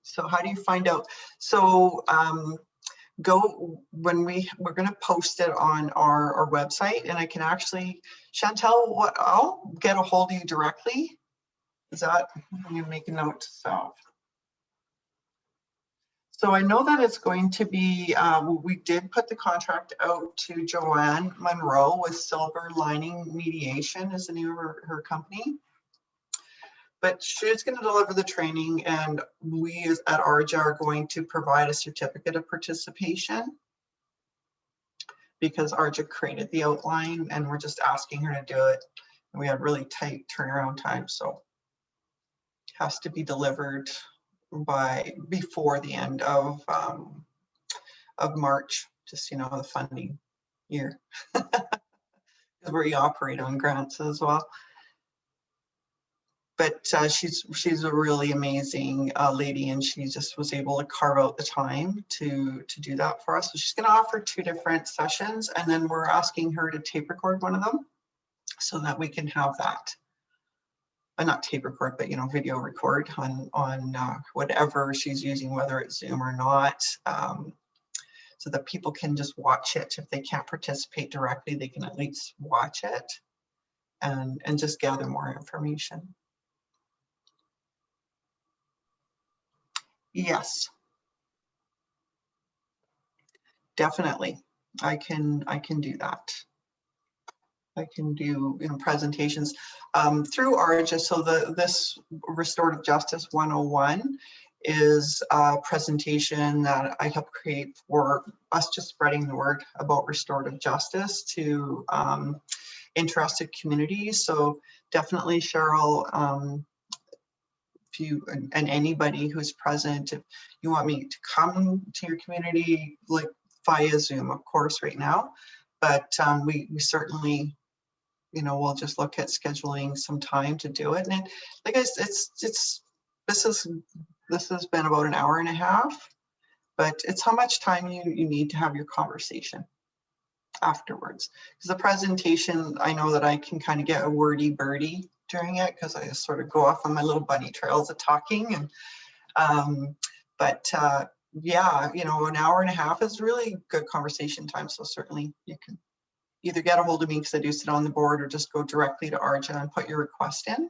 so how do you find out? So go when we're going to post it on our website, and I can actually, Chantel, I'll get a hold of you directly. Is that, you make a note? So I know that it's going to be, we did put the contract out to Joanne Monroe with Silver Lining Mediation is the name of her company. But she's going to deliver the training, and we at ARJA are going to provide a certificate of participation because ARJA created the outline, and we're just asking her to do it. And we have really tight turnaround time, so it has to be delivered before the end of March, just the funding year, because we operate on grants as well. But she's a really amazing lady, and she just was able to carve out the time to do that for us. So she's going to offer 2 different sessions, and then we're asking her to tape record one of them so that we can have that. Not tape record, but video record on whatever she's using, whether it's Zoom or not, so that people can just watch it. If they can't participate directly, they can at least watch it and just gather more information. Yes, definitely. I can do that. I can do presentations through ARJA. So this Restorative Justice 101 is a presentation that I helped create for us, just spreading the word about restorative justice to interested communities. So definitely, Cheryl, if you and anybody who's present, if you want me to come to your community, like via Zoom, of course, right now, but we certainly, we'll just look at scheduling some time to do it. And like this has been about an hour and a half, but it's how much time you need to have your conversation afterwards. Because the presentation, I know that I can kind of get a wordy birdie during it because I just sort of go off on my little bunny trails of talking. And yeah, an hour and a half is really good conversation time. So certainly you can either get a hold of me because I do sit on the board, or just go directly to ARJA and put your request in.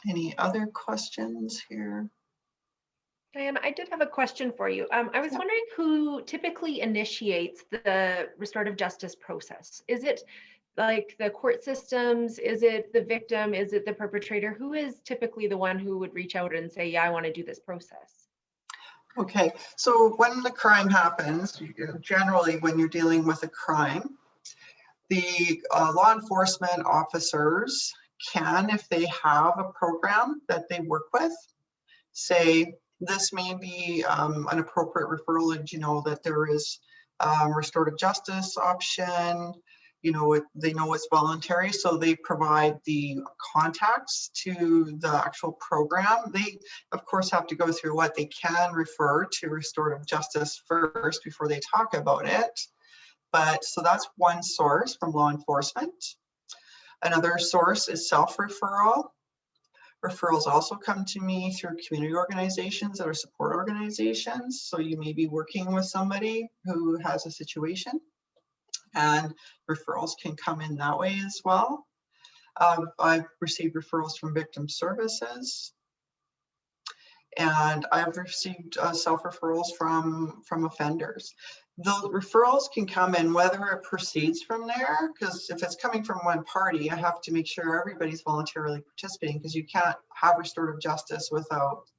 Any other questions here? Diana, I did have a question for you. I was wondering who typically initiates the restorative justice process. Is it like the court systems? Is it the victim? Is it the perpetrator? Who is typically the one who would reach out and say, yeah, I want to do this process? Okay, so when the crime happens, generally when you're dealing with a crime, the law enforcement officers can, if they have a program that they work with, say this may be an appropriate referral, and you know that there is restorative justice option, you know, they know it's voluntary, so they provide the contacts to the actual program. They of course have to go through what they can refer to restorative justice first before they talk about it. But so that's one source from law enforcement. Another source is self-referral. Referrals also come to me through community organizations that are support organizations. So you may be working with somebody who has a situation, and referrals can come in that way as well. I've received referrals from victim services, and I've received self-referrals from offenders. The referrals can come in whether it proceeds from there, because if it's coming from one party, I have to make sure everybody's voluntarily participating, because you can't have restorative justice without,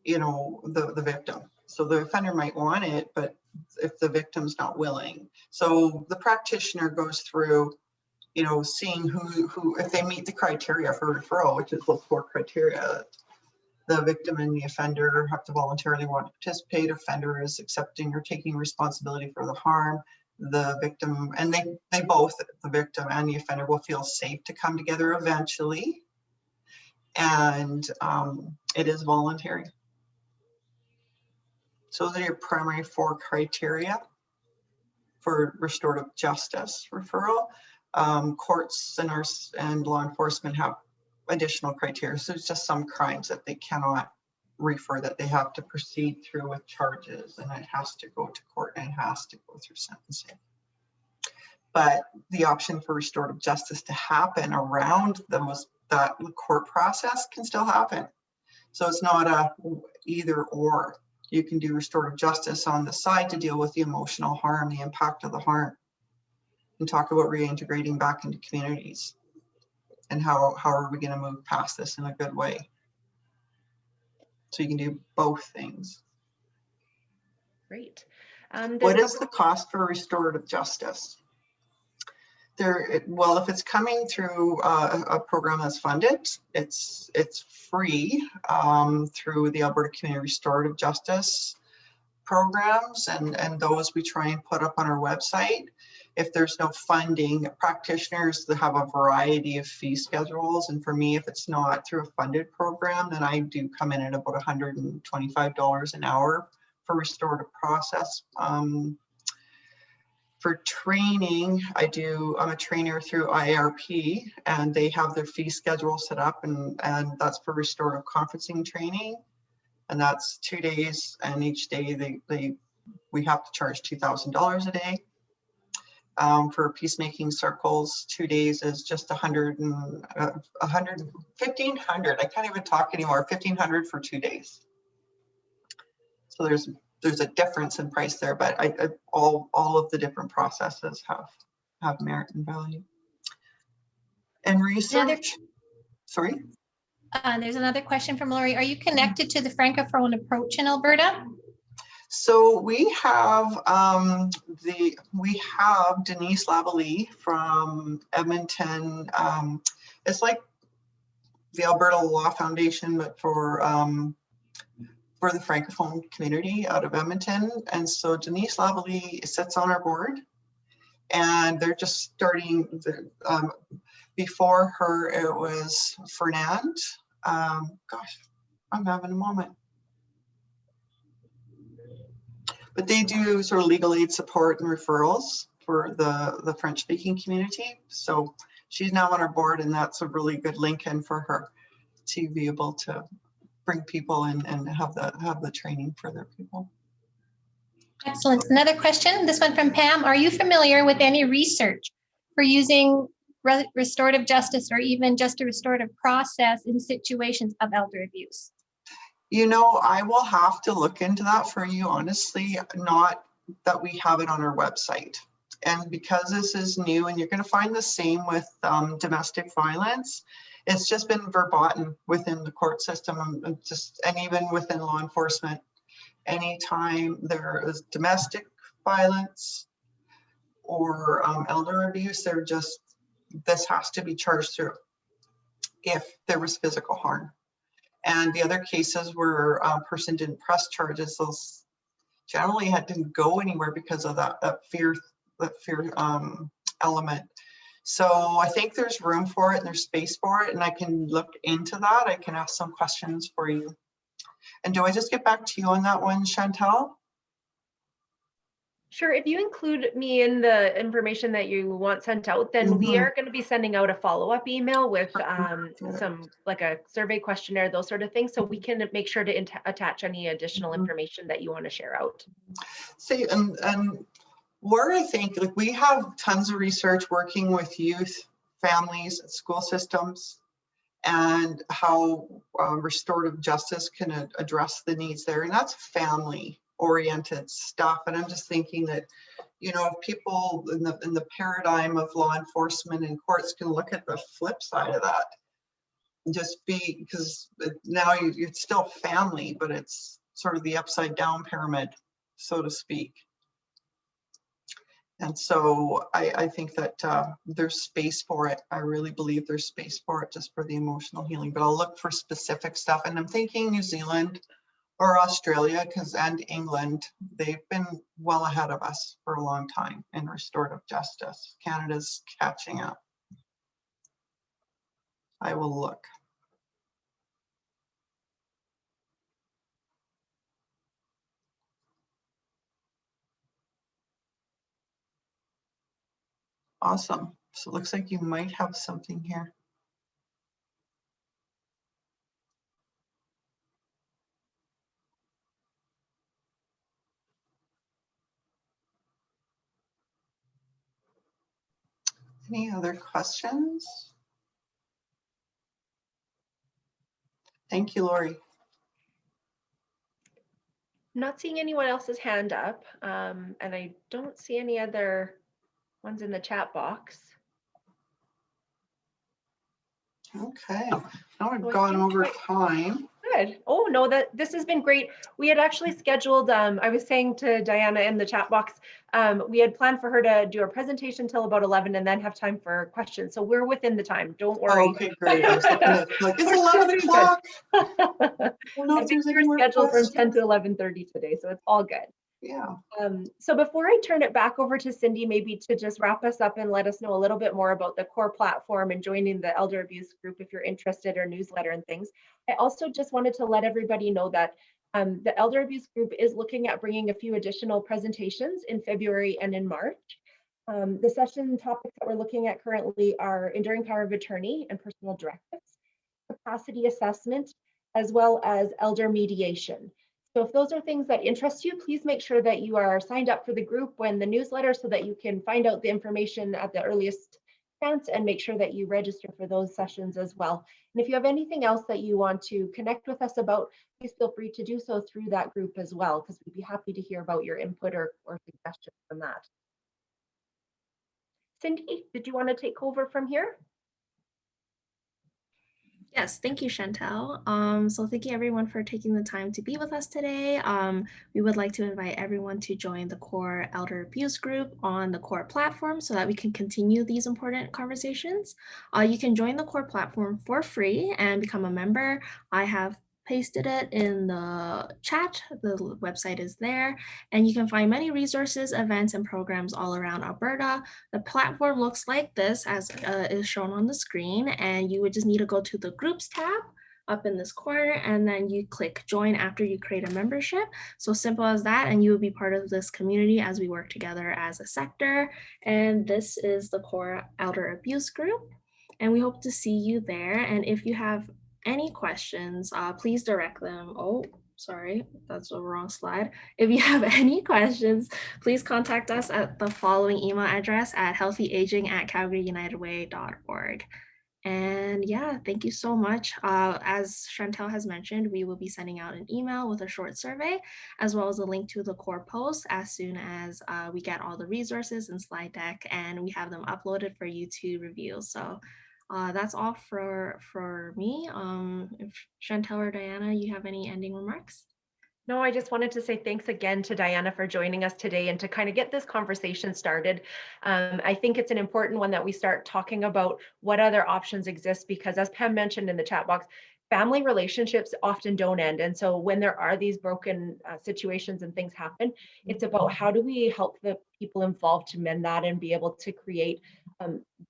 you know, the victim. So the offender might want it, but if the victim's not willing. So the practitioner goes through, you know, seeing who if they meet the criteria for referral, which is those 4 criteria. The victim and the offender have to voluntarily want to participate. Offender is accepting or taking responsibility for the harm. The victim, and they both, the victim and the offender, will feel safe to come together eventually. And it is voluntary. So those are your primary 4 criteria for restorative justice referral. Courts and law enforcement have additional criteria. So it's just some crimes that they cannot refer, that they have to proceed through with charges, and it has to go to court, and it has to go through sentencing. But the option for restorative justice to happen around that court process can still happen. So it's not a either or. You can do restorative justice on the side to deal with the emotional harm, the impact of the harm, and talk about reintegrating back into communities. And how are we going to move past this in a good way? So you can do both things. Great. What is the cost for restorative justice? Well, if it's coming through a program that's funded, it's free through the Alberta Community Restorative Justice programs, and those we try and put up on our website. If there's no funding, practitioners that have a variety of fee schedules, and for me, if it's not through a funded program, then I do come in at about $125 an hour for restorative process. For training, I'm a trainer through IRP, and they have their fee schedule set up, and that's for restorative conferencing training, and that's 2 days, and each day we have to charge $2,000 a day. For peacemaking circles, 2 days is just 1,500. I can't even talk anymore. 1,500 for 2 days. So there's a difference in price there, but all of the different processes have merit and value. And research. Sorry. There's another question from Lori. Are you connected to the Francophone approach in Alberta? So we have Denise Lavallée from Edmonton. It's like the Alberta Law Foundation, but for the Francophone community out of Edmonton. And so Denise Lavallée sits on our board, and they're just starting. Before her, it was Fernand. Gosh, I'm having a moment. But they do sort of legal aid support and referrals for the French-speaking community. So she's now on our board, and that's a really good link in for her to be able to bring people in and have the training for their people. Excellent. Another question, this one from Pam. Are you familiar with any research for using restorative justice or even just a restorative process in situations of elder abuse? You know, I will have to look into that for you, honestly, not that we have it on our website. And because this is new, and you're going to find the same with domestic violence, it's just been verboten within the court system and even within law enforcement. Anytime there is domestic violence or elder abuse, this has to be charged through if there was physical harm. And the other cases where a person didn't press charges, those generally didn't go anywhere because of that fear element. So I think there's room for it and there's space for it, and I can look into that. I can ask some questions for you. And do I just get back to you on that one, Chantal? Sure. If you include me in the information that you want sent out, then we are going to be sending out a follow-up email with some like a survey questionnaire, those sort of things, so we can make sure to attach any additional information that you want to share out. See, and where I think, like, we have tons of research working with youth, families, school systems, and how restorative justice can address the needs there, and that's family oriented stuff. And I'm just thinking that, you know, people in the paradigm of law enforcement and courts can look at the flip side of that, just because now it's still family, but it's sort of the upside down pyramid, so to speak. And so I think that there's space for it. I really believe there's space for it, just for the emotional healing. But I'll look for specific stuff. And I'm thinking New Zealand or Australia, and England, they've been well ahead of us for a long time in restorative justice. Canada's catching up. I will look. Awesome. So it looks like you might have something here. Any other questions? Thank you, Lori. I'm not seeing anyone else's hand up, and I don't see any other ones in the chat box. Okay, now we've gone over time. Good. Oh no, this has been great. We had actually scheduled, I was saying to Dianna in the chat box, we had planned for her to do a presentation till about 11 and then have time for questions. So we're within the time, don't worry. Oh, okay, great. I was looking at, like, it's 11 o'clock. I think we were scheduled from 10 to 11:30 today, so it's all good. Yeah. So before I turn it back over to Cindy, maybe to just wrap us up and let us know a little bit more about the core platform and joining the elder abuse group if you're interested, or newsletter and things. I also just wanted to let everybody know that the elder abuse group is looking at bringing a few additional presentations in February and in March. The session topics that we're looking at currently are enduring power of attorney and personal directives, capacity assessment, as well as elder mediation. So if those are things that interest you, please make sure that you are signed up for the group when the newsletter, so that you can find out the information at the earliest chance, and make sure that you register for those sessions as well. And if you have anything else that you want to connect with us about, please feel free to do so through that group as well, because we'd be happy to hear about your input or suggestions from that. Cindy, did you want to take over from here? Yes, thank you, Chantal. So thank you everyone for taking the time to be with us today. We would like to invite everyone to join the core elder abuse group on the core platform so that we can continue these important conversations. You can join the core platform for free and become a member. I have pasted it in the chat. The website is there, and you can find many resources, events, and programs all around Alberta. The platform looks like this, as is shown on the screen, and you would just need to go to the groups tab up in this corner, and then you click join after you create a membership. So simple as that, and you will be part of this community as we work together as a sector. And this is the core elder abuse group, and we hope to see you there. And if you have any questions, please direct them. Oh, sorry, that's the wrong slide. If you have any questions, please contact us at the following email address at healthyaging@calgaryunitedway.org. And yeah, thank you so much. As Chantel has mentioned, we will be sending out an email with a short survey, as well as a link to the core post as soon as we get all the resources and slide deck and we have them uploaded for you to review. So that's all for me. If Chantel or Diana, you have any ending remarks? No, I just wanted to say thanks again to Diana for joining us today and to kind of get this conversation started. I think it's an important one that we start talking about what other options exist, because as Pam mentioned in the chat box, family relationships often don't end. And so when there are these broken situations and things happen, it's about how do we help the people involved to mend that and be able to create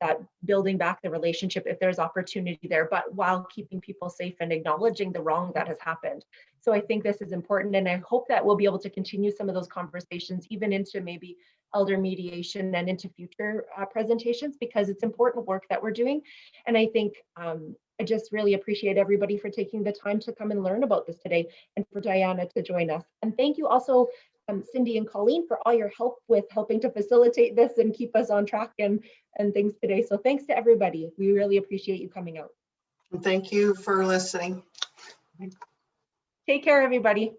that building back the relationship if there's opportunity there, but while keeping people safe and acknowledging the wrong that has happened. So I think this is important, and I hope that we'll be able to continue some of those conversations even into maybe elder mediation and into future presentations, because it's important work that we're doing. And I think I just really appreciate everybody for taking the time to come and learn about this today, and for Diana to join us. And thank you also, Cindy and Colleen, for all your help with helping to facilitate this and keep us on track and things today. So thanks to everybody. We really appreciate you coming out. Thank you for listening. Take care, everybody.